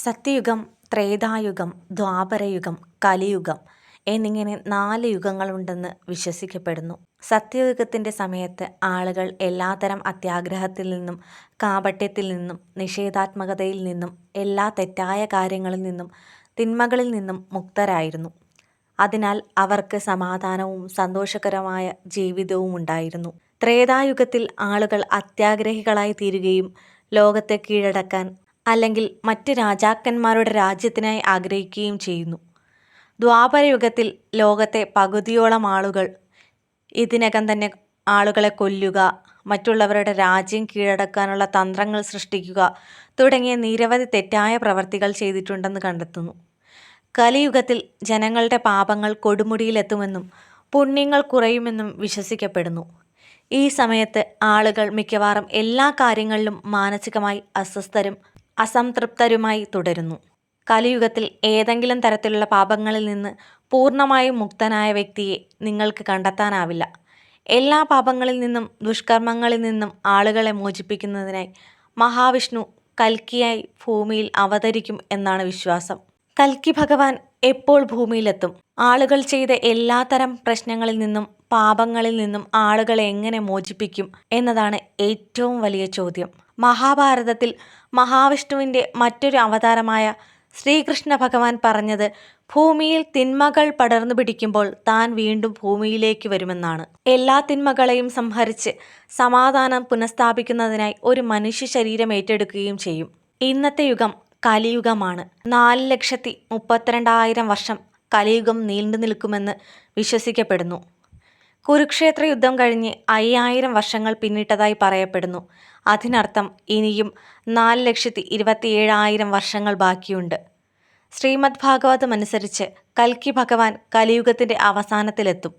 സത്യയുഗം, ത്രേതായുഗം, ദ്വാപരയുഗം, കലിയുഗം എന്നിങ്ങനെ 4 യുഗങ്ങളുണ്ടെന്ന് വിശ്വസിക്കപ്പെടുന്നു. സത്യയുഗത്തിൻ്റെ സമയത്ത് ആളുകൾ എല്ലാത്തരം അത്യാഗ്രഹത്തിൽ നിന്നും, കാപട്യത്തിൽ നിന്നും, നിഷേധാത്മകതയിൽ നിന്നും, എല്ലാ തെറ്റായ കാര്യങ്ങളിൽ നിന്നും, തിന്മകളിൽ നിന്നും മുക്തരായിരുന്നു. അതിനാൽ അവർക്ക് സമാധാനവും സന്തോഷകരമായ ജീവിതവും ഉണ്ടായിരുന്നു. ത്രേതായുഗത്തിൽ ആളുകൾ അത്യാഗ്രഹികളായി തീരുകയും ലോകത്തെ കീഴടക്കാൻ അല്ലെങ്കിൽ മറ്റ് രാജാക്കന്മാരുടെ രാജ്യത്തിനായി ആഗ്രഹിക്കുകയും ചെയ്യുന്നു. ദ്വാപരയുഗത്തിൽ ലോകത്തെ പകുതിയോളം ആളുകൾ ഇതിനകം തന്നെ ആളുകളെ കൊല്ലുക, മറ്റുള്ളവരുടെ രാജ്യം കീഴടക്കാനുള്ള തന്ത്രങ്ങൾ സൃഷ്ടിക്കുക തുടങ്ങിയ നിരവധി തെറ്റായ പ്രവർത്തികൾ ചെയ്തിട്ടുണ്ടെന്ന് കണ്ടെത്തുന്നു. കലിയുഗത്തിൽ ജനങ്ങളുടെ പാപങ്ങൾ കൊടുമുടിയിലെത്തുമെന്നും പുണ്യങ്ങൾ കുറയുമെന്നും വിശ്വസിക്കപ്പെടുന്നു. ഈ സമയത്ത് ആളുകൾ മിക്കവാറും എല്ലാ കാര്യങ്ങളിലും മാനസികമായി അസ്വസ്ഥരും അസംതൃപ്തരുമായി തുടരുന്നു. കലിയുഗത്തിൽ ഏതെങ്കിലും തരത്തിലുള്ള പാപങ്ങളിൽ നിന്ന് പൂർണ്ണമായും മുക്തനായ വ്യക്തിയെ നിങ്ങൾക്ക് കണ്ടെത്താനാവില്ല. എല്ലാ പാപങ്ങളിൽ നിന്നും ദുഷ്കർമ്മങ്ങളിൽ നിന്നും ആളുകളെ മോചിപ്പിക്കുന്നതിനായി മഹാവിഷ്ണു കൽക്കിയായി ഭൂമിയിൽ അവതരിക്കും എന്നാണ് വിശ്വാസം. കൽക്കി ഭഗവാൻ എപ്പോൾ ഭൂമിയിലെത്തും? ആളുകൾ ചെയ്ത എല്ലാത്തരം പ്രശ്നങ്ങളിൽ നിന്നും പാപങ്ങളിൽ നിന്നും ആളുകളെ എങ്ങനെ മോചിപ്പിക്കും എന്നതാണ് ഏറ്റവും വലിയ ചോദ്യം. മഹാഭാരതത്തിൽ മഹാവിഷ്ണുവിൻ്റെ മറ്റൊരു അവതാരമായ ശ്രീകൃഷ്ണ ഭഗവാൻ പറഞ്ഞത് ഭൂമിയിൽ തിന്മകൾ പടർന്നു പിടിക്കുമ്പോൾ താൻ വീണ്ടും ഭൂമിയിലേക്ക് വരുമെന്നാണ്. എല്ലാ തിന്മകളെയും സംഹരിച്ച് സമാധാനം പുനഃസ്ഥാപിക്കുന്നതിനായി ഒരു മനുഷ്യ ശരീരം ഏറ്റെടുക്കുകയും ചെയ്യും. ഇന്നത്തെ യുഗം കലിയുഗമാണ്. 4,32,000 വർഷം കലിയുഗം നീണ്ടു നിൽക്കുമെന്ന് വിശ്വസിക്കപ്പെടുന്നു. കുരുക്ഷേത്ര യുദ്ധം കഴിഞ്ഞ് 5000 വർഷങ്ങൾ പിന്നിട്ടതായി പറയപ്പെടുന്നു. അതിനർത്ഥം ഇനിയും 4,27,000 വർഷങ്ങൾ ബാക്കിയുണ്ട്. ശ്രീമദ് ഭാഗവതം അനുസരിച്ച് കൽക്കി ഭഗവാൻ കലിയുഗത്തിൻ്റെ അവസാനത്തിലെത്തും.